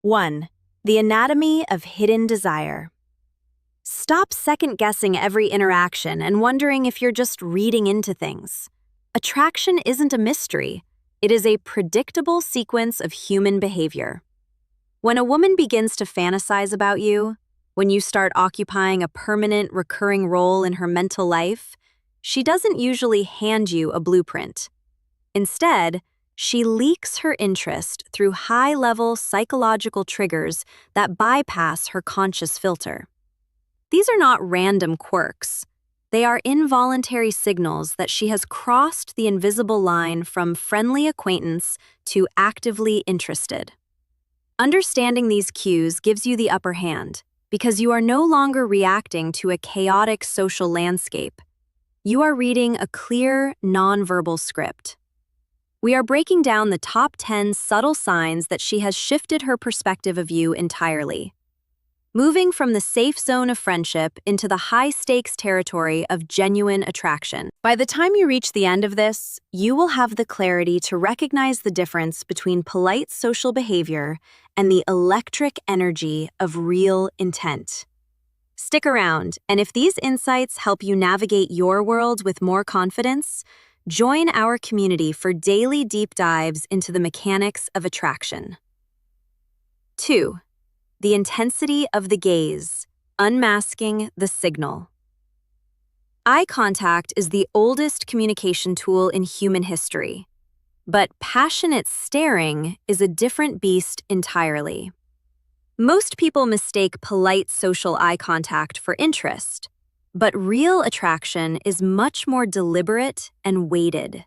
1. The anatomy of hidden desire. Stop second-guessing every interaction and wondering if you're just reading into things. Attraction isn't a mystery. It is a predictable sequence of human behavior. When a woman begins to fantasize about you, when you start occupying a permanent, recurring role in her mental life, she doesn't usually hand you a blueprint. Instead, she leaks her interest through high-level psychological triggers that bypass her conscious filter. These are not random quirks. They are involuntary signals that she has crossed the invisible line from friendly acquaintance to actively interested. Understanding these cues gives you the upper hand because you are no longer reacting to a chaotic social landscape. You are reading a clear, nonverbal script. We are breaking down the top 10 subtle signs that she has shifted her perspective of you entirely, moving from the safe zone of friendship into the high-stakes territory of genuine attraction. By the time you reach the end of this, you will have the clarity to recognize the difference between polite social behavior and the electric energy of real intent. Stick around, and if these insights help you navigate your world with more confidence, join our community for daily deep dives into the mechanics of attraction. 2. The intensity of the gaze, unmasking the signal. Eye contact is the oldest communication tool in human history, but passionate staring is a different beast entirely. Most people mistake polite social eye contact for interest, but real attraction is much more deliberate and weighted.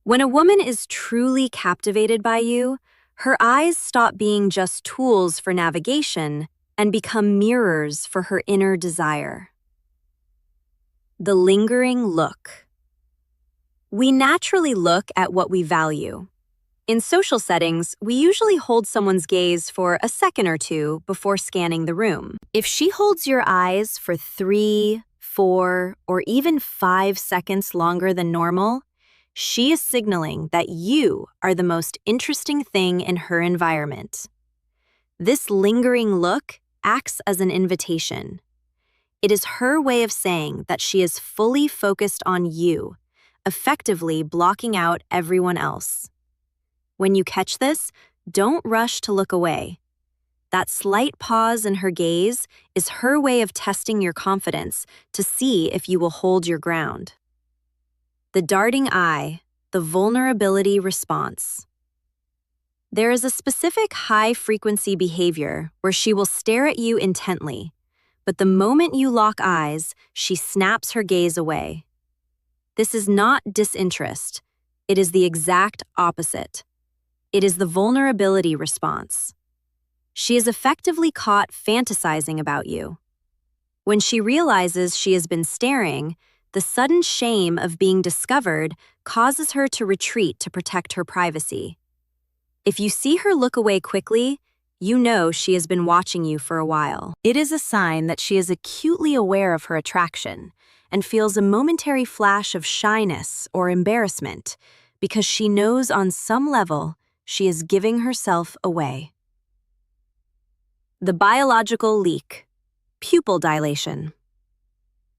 When a woman is truly captivated by you, her eyes stop being just tools for navigation and become mirrors for her inner desire. The lingering look. We naturally look at what we value. In social settings, we usually hold someone's gaze for a second or two before scanning the room. If she holds your eyes for 3, 4, or even 5 seconds longer than normal, she is signaling that you are the most interesting thing in her environment. This lingering look acts as an invitation. It is her way of saying that she is fully focused on you, effectively blocking out everyone else. When you catch this, don't rush to look away. That slight pause in her gaze is her way of testing your confidence to see if you will hold your ground. The darting eye, the vulnerability response. There is a specific high-frequency behavior where she will stare at you intently, but the moment you lock eyes, she snaps her gaze away. This is not disinterest. It is the exact opposite. It is the vulnerability response. She is effectively caught fantasizing about you. When she realizes she has been staring, the sudden shame of being discovered causes her to retreat to protect her privacy. If you see her look away quickly, you know she has been watching you for a while. It is a sign that she is acutely aware of her attraction and feels a momentary flash of shyness or embarrassment because she knows on some level she is giving herself away. The biological leak, pupil dilation.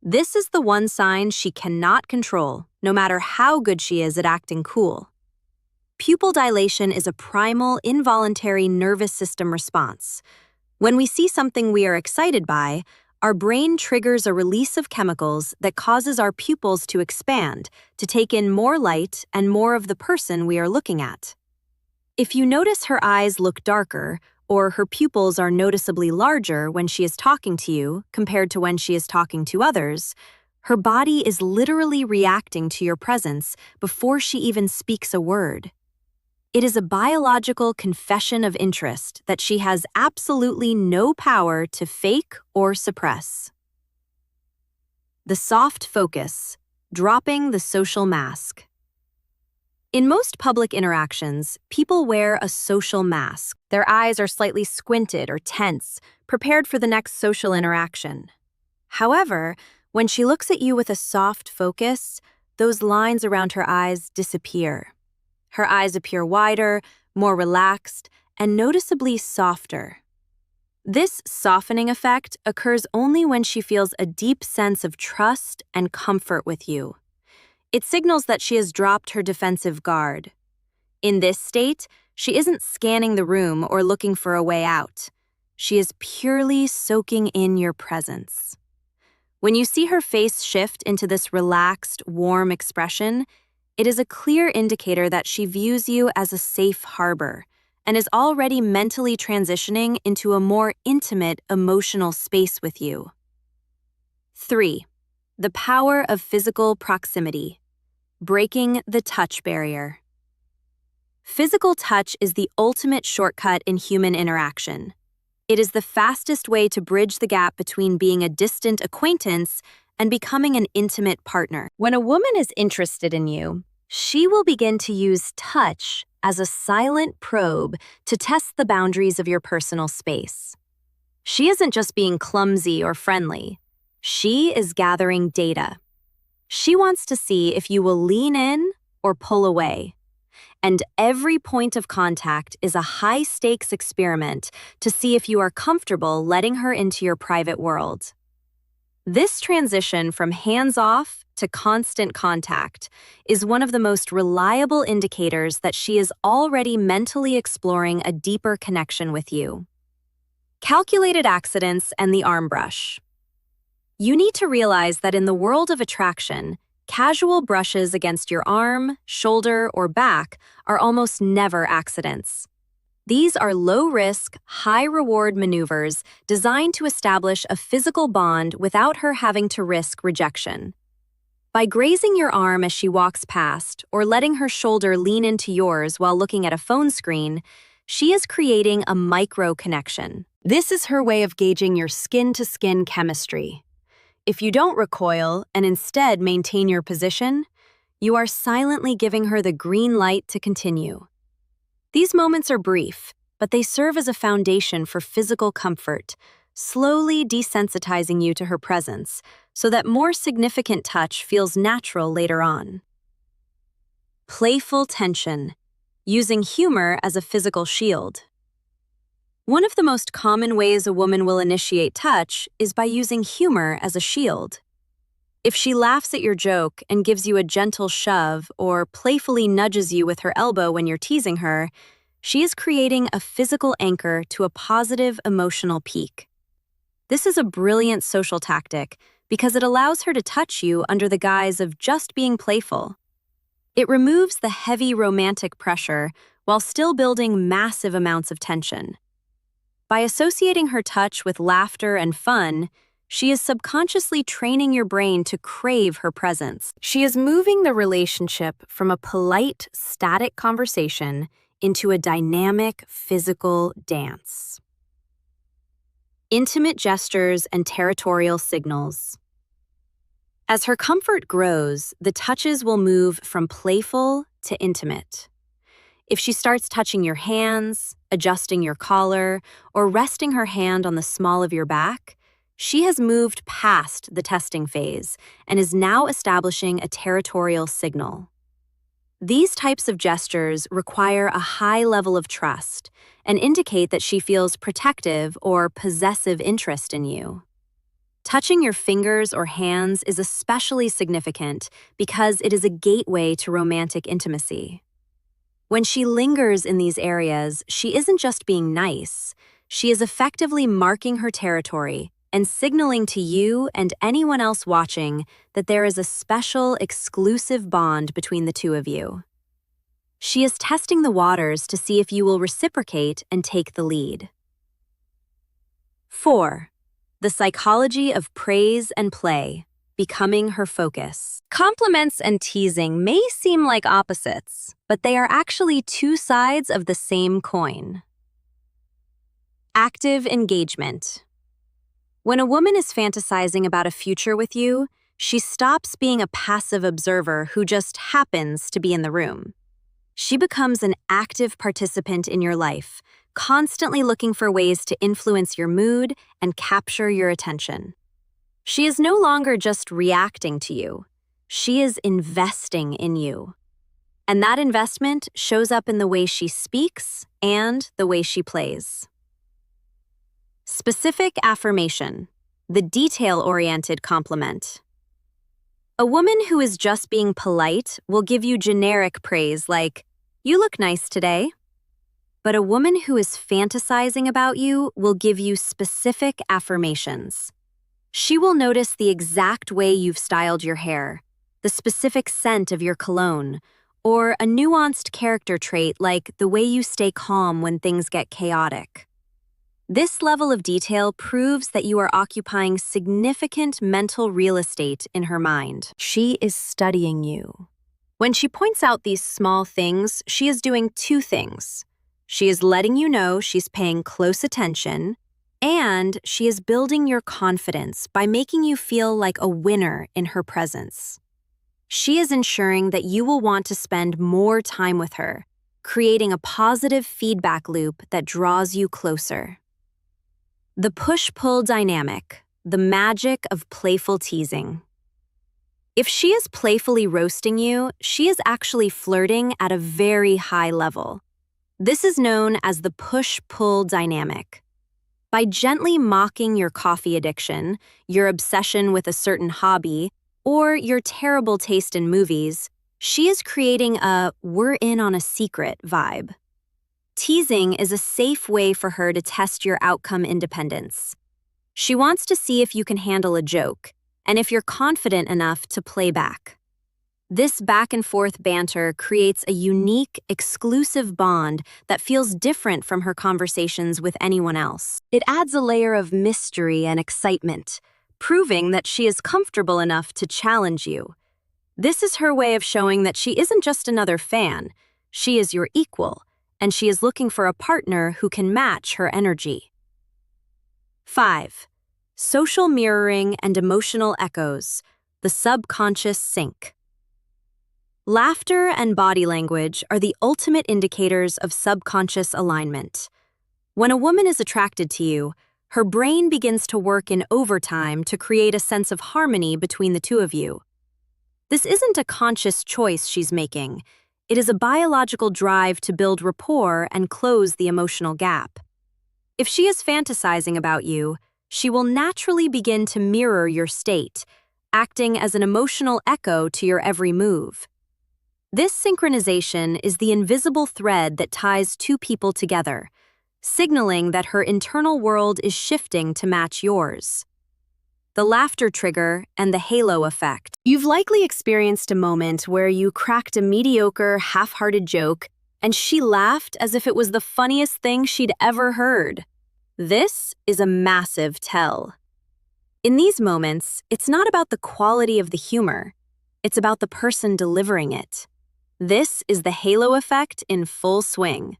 This is the one sign she cannot control, no matter how good she is at acting cool. Pupil dilation is a primal, involuntary nervous system response. When we see something we are excited by, our brain triggers a release of chemicals that causes our pupils to expand, to take in more light and more of the person we are looking at. If you notice her eyes look darker, or her pupils are noticeably larger when she is talking to you compared to when she is talking to others, her body is literally reacting to your presence before she even speaks a word. It is a biological confession of interest that she has absolutely no power to fake or suppress. The soft focus, dropping the social mask. In most public interactions, people wear a social mask. Their eyes are slightly squinted or tense, prepared for the next social interaction. However, when she looks at you with a soft focus, those lines around her eyes disappear. Her eyes appear wider, more relaxed, and noticeably softer. This softening effect occurs only when she feels a deep sense of trust and comfort with you. It signals that she has dropped her defensive guard. In this state, she isn't scanning the room or looking for a way out. She is purely soaking in your presence. When you see her face shift into this relaxed, warm expression, it is a clear indicator that she views you as a safe harbor and is already mentally transitioning into a more intimate, emotional space with you. 3. The power of physical proximity. Breaking the touch barrier. Physical touch is the ultimate shortcut in human interaction. It is the fastest way to bridge the gap between being a distant acquaintance and becoming an intimate partner. When a woman is interested in you, she will begin to use touch as a silent probe to test the boundaries of your personal space. She isn't just being clumsy or friendly. She is gathering data. She wants to see if you will lean in or pull away. And every point of contact is a high-stakes experiment to see if you are comfortable letting her into your private world. This transition from hands-off to constant contact is one of the most reliable indicators that she is already mentally exploring a deeper connection with you. Calculated accidents and the arm brush. You need to realize that in the world of attraction, casual brushes against your arm, shoulder, or back are almost never accidents. These are low-risk, high-reward maneuvers designed to establish a physical bond without her having to risk rejection. By grazing your arm as she walks past or letting her shoulder lean into yours while looking at a phone screen, she is creating a micro-connection. This is her way of gauging your skin-to-skin chemistry. If you don't recoil and instead maintain your position, you are silently giving her the green light to continue. These moments are brief, but they serve as a foundation for physical comfort, slowly desensitizing you to her presence so that more significant touch feels natural later on. Playful tension, using humor as a physical shield. One of the most common ways a woman will initiate touch is by using humor as a shield. If she laughs at your joke and gives you a gentle shove or playfully nudges you with her elbow when you're teasing her, she is creating a physical anchor to a positive emotional peak. This is a brilliant social tactic because it allows her to touch you under the guise of just being playful. It removes the heavy romantic pressure while still building massive amounts of tension. By associating her touch with laughter and fun, she is subconsciously training your brain to crave her presence. She is moving the relationship from a polite, static conversation into a dynamic, physical dance. Intimate gestures and territorial signals. As her comfort grows, the touches will move from playful to intimate. If she starts touching your hands, adjusting your collar, or resting her hand on the small of your back, she has moved past the testing phase and is now establishing a territorial signal. These types of gestures require a high level of trust and indicate that she feels protective or possessive interest in you. Touching your fingers or hands is especially significant because it is a gateway to romantic intimacy. When she lingers in these areas, she isn't just being nice, she is effectively marking her territory and signaling to you and anyone else watching that there is a special, exclusive bond between the two of you. She is testing the waters to see if you will reciprocate and take the lead. 4. The psychology of praise and play, becoming her focus. Compliments and teasing may seem like opposites, but they are actually two sides of the same coin. Active engagement. When a woman is fantasizing about a future with you, she stops being a passive observer who just happens to be in the room. She becomes an active participant in your life, constantly looking for ways to influence your mood and capture your attention. She is no longer just reacting to you. She is investing in you. And that investment shows up in the way she speaks and the way she plays. Specific affirmation, the detail-oriented compliment. A woman who is just being polite will give you generic praise like, "You look nice today." But a woman who is fantasizing about you will give you specific affirmations. She will notice the exact way you've styled your hair, the specific scent of your cologne, or a nuanced character trait like the way you stay calm when things get chaotic. This level of detail proves that you are occupying significant mental real estate in her mind. She is studying you. When she points out these small things, she is doing two things. She is letting you know she's paying close attention, and she is building your confidence by making you feel like a winner in her presence. She is ensuring that you will want to spend more time with her, creating a positive feedback loop that draws you closer. The push-pull dynamic, the magic of playful teasing. If she is playfully roasting you, she is actually flirting at a very high level. This is known as the push-pull dynamic. By gently mocking your coffee addiction, your obsession with a certain hobby, or your terrible taste in movies, she is creating a "we're in on a secret" vibe. Teasing is a safe way for her to test your outcome independence. She wants to see if you can handle a joke, and if you're confident enough to play back. This back-and-forth banter creates a unique, exclusive bond that feels different from her conversations with anyone else. It adds a layer of mystery and excitement, proving that she is comfortable enough to challenge you. This is her way of showing that she isn't just another fan, she is your equal, and she is looking for a partner who can match her energy. 5. Social mirroring and emotional echoes, the subconscious sync. Laughter and body language are the ultimate indicators of subconscious alignment. When a woman is attracted to you, her brain begins to work in overtime to create a sense of harmony between the two of you. This isn't a conscious choice she's making. It is a biological drive to build rapport and close the emotional gap. If she is fantasizing about you, she will naturally begin to mirror your state, acting as an emotional echo to your every move. This synchronization is the invisible thread that ties two people together, signaling that her internal world is shifting to match yours. The laughter trigger and the halo effect. You've likely experienced a moment where you cracked a mediocre, half-hearted joke, and she laughed as if it was the funniest thing she'd ever heard. This is a massive tell. In these moments, it's not about the quality of the humor. It's about the person delivering it. This is the halo effect in full swing.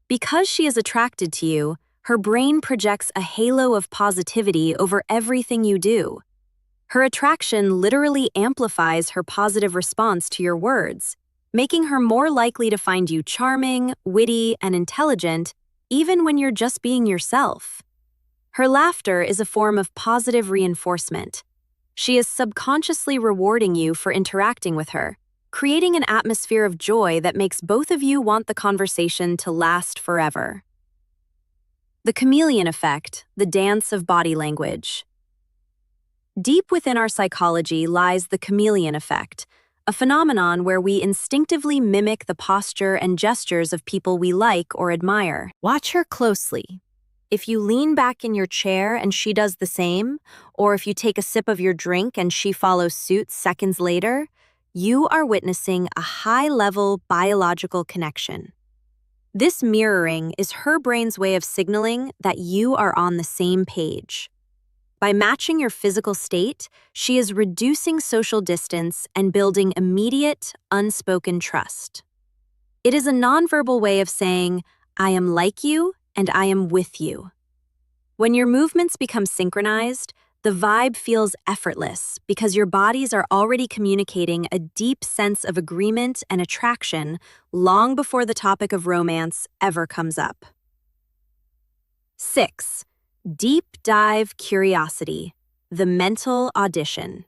Because she is attracted to you, her brain projects a halo of positivity over everything you do. Her attraction literally amplifies her positive response to your words, making her more likely to find you charming, witty, and intelligent, even when you're just being yourself. Her laughter is a form of positive reinforcement. She is subconsciously rewarding you for interacting with her, creating an atmosphere of joy that makes both of you want the conversation to last forever. The chameleon effect, the dance of body language. Deep within our psychology lies the chameleon effect, a phenomenon where we instinctively mimic the posture and gestures of people we like or admire. Watch her closely. If you lean back in your chair and she does the same, or if you take a sip of your drink and she follows suit seconds later, you are witnessing a high-level biological connection. This mirroring is her brain's way of signaling that you are on the same page. By matching your physical state, she is reducing social distance and building immediate, unspoken trust. It is a nonverbal way of saying, "I am like you and I am with you." When your movements become synchronized, the vibe feels effortless because your bodies are already communicating a deep sense of agreement and attraction long before the topic of romance ever comes up. 6. Deep dive curiosity, the mental audition.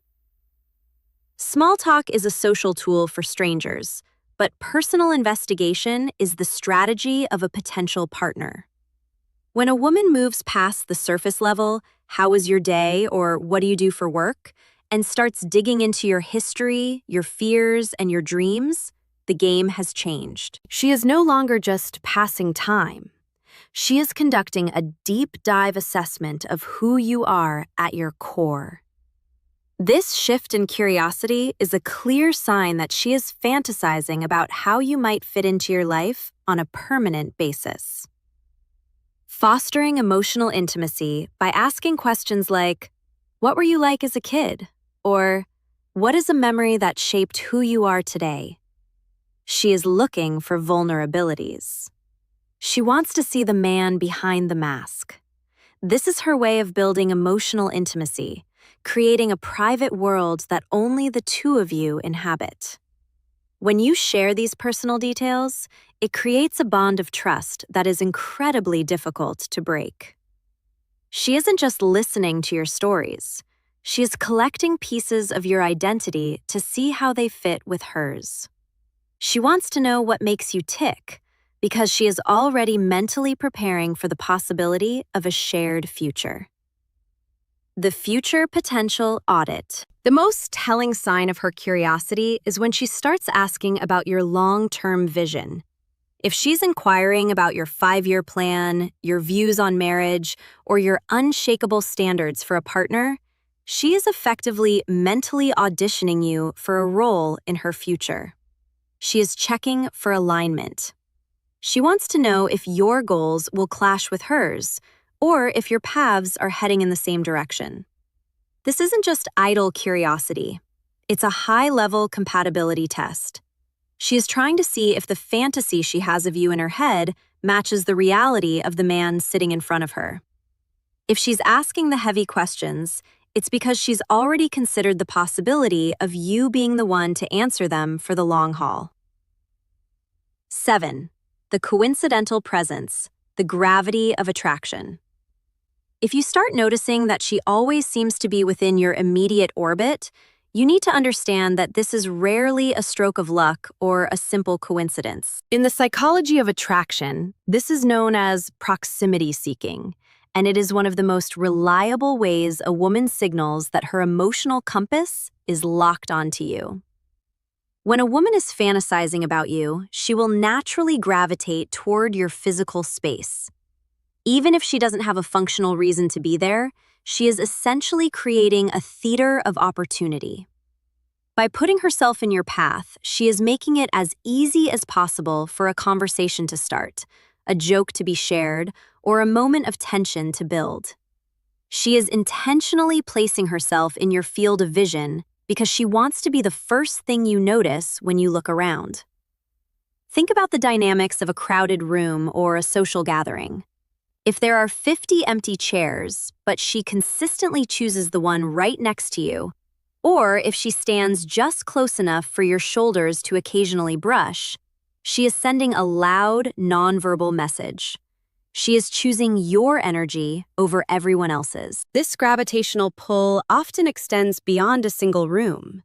Small talk is a social tool for strangers, but personal investigation is the strategy of a potential partner. When a woman moves past the surface level, how was your day or what do you do for work, and starts digging into your history, your fears, and your dreams, the game has changed. She is no longer just passing time. She is conducting a deep dive assessment of who you are at your core. This shift in curiosity is a clear sign that she is fantasizing about how you might fit into your life on a permanent basis. Fostering emotional intimacy by asking questions like, "What were you like as a kid?" Or, "What is a memory that shaped who you are today?" She is looking for vulnerabilities. She wants to see the man behind the mask. This is her way of building emotional intimacy, creating a private world that only the two of you inhabit. When you share these personal details, it creates a bond of trust that is incredibly difficult to break. She isn't just listening to your stories. She is collecting pieces of your identity to see how they fit with hers. She wants to know what makes you tick, because she is already mentally preparing for the possibility of a shared future. The future potential audit. The most telling sign of her curiosity is when she starts asking about your long-term vision. If she's inquiring about your 5-year plan, your views on marriage, or your unshakable standards for a partner, she is effectively mentally auditioning you for a role in her future. She is checking for alignment. She wants to know if your goals will clash with hers, or if your paths are heading in the same direction. This isn't just idle curiosity. It's a high-level compatibility test. She is trying to see if the fantasy she has of you in her head matches the reality of the man sitting in front of her. If she's asking the heavy questions, it's because she's already considered the possibility of you being the one to answer them for the long haul. 7. The coincidental presence, the gravity of attraction. If you start noticing that she always seems to be within your immediate orbit, you need to understand that this is rarely a stroke of luck or a simple coincidence. In the psychology of attraction, this is known as proximity seeking, and it is one of the most reliable ways a woman signals that her emotional compass is locked onto you. When a woman is fantasizing about you, she will naturally gravitate toward your physical space. Even if she doesn't have a functional reason to be there, she is essentially creating a theater of opportunity. By putting herself in your path, she is making it as easy as possible for a conversation to start, a joke to be shared, or a moment of tension to build. She is intentionally placing herself in your field of vision because she wants to be the first thing you notice when you look around. Think about the dynamics of a crowded room or a social gathering. If there are 50 empty chairs, but she consistently chooses the one right next to you, or if she stands just close enough for your shoulders to occasionally brush, she is sending a loud, nonverbal message. She is choosing your energy over everyone else's. This gravitational pull often extends beyond a single room.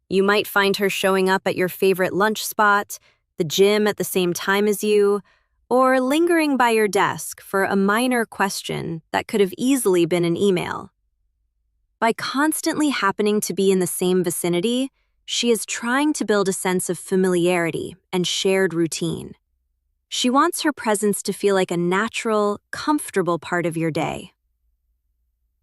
You might find her showing up at your favorite lunch spot, the gym at the same time as you, or lingering by your desk for a minor question that could have easily been an email. By constantly happening to be in the same vicinity, she is trying to build a sense of familiarity and shared routine. She wants her presence to feel like a natural, comfortable part of your day.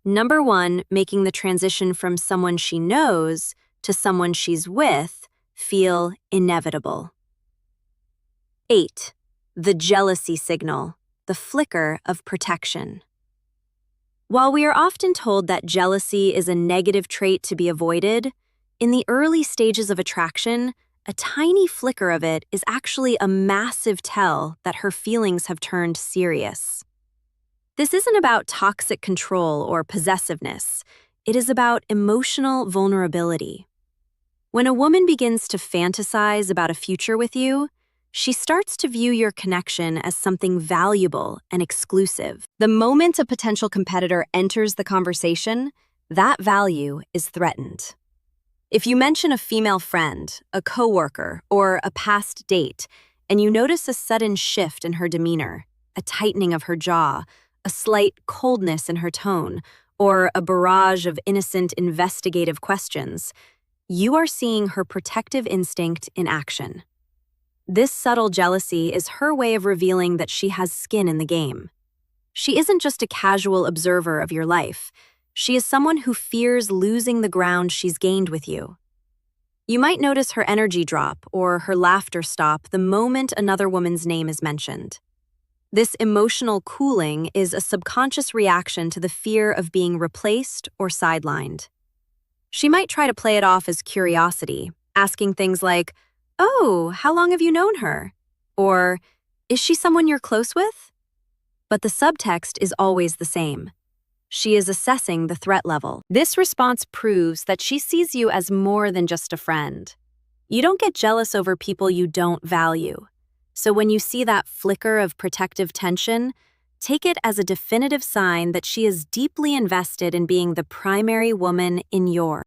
Number 1, making the transition from someone she knows to someone she's with feel inevitable. 8. The jealousy signal, the flicker of protection. While we are often told that jealousy is a negative trait to be avoided, in the early stages of attraction, a tiny flicker of it is actually a massive tell that her feelings have turned serious. This isn't about toxic control or possessiveness. It is about emotional vulnerability. When a woman begins to fantasize about a future with you, she starts to view your connection as something valuable and exclusive. The moment a potential competitor enters the conversation, that value is threatened. If you mention a female friend, a coworker, or a past date, and you notice a sudden shift in her demeanor, a tightening of her jaw, a slight coldness in her tone, or a barrage of innocent investigative questions, you are seeing her protective instinct in action. This subtle jealousy is her way of revealing that she has skin in the game. She isn't just a casual observer of your life. She is someone who fears losing the ground she's gained with you. You might notice her energy drop or her laughter stop the moment another woman's name is mentioned. This emotional cooling is a subconscious reaction to the fear of being replaced or sidelined. She might try to play it off as curiosity, asking things like, "Oh, how long have you known her?" Or, "Is she someone you're close with?" But the subtext is always the same. She is assessing the threat level. This response proves that she sees you as more than just a friend. You don't get jealous over people you don't value. So when you see that flicker of protective tension, take it as a definitive sign that she is deeply invested in being the primary woman in your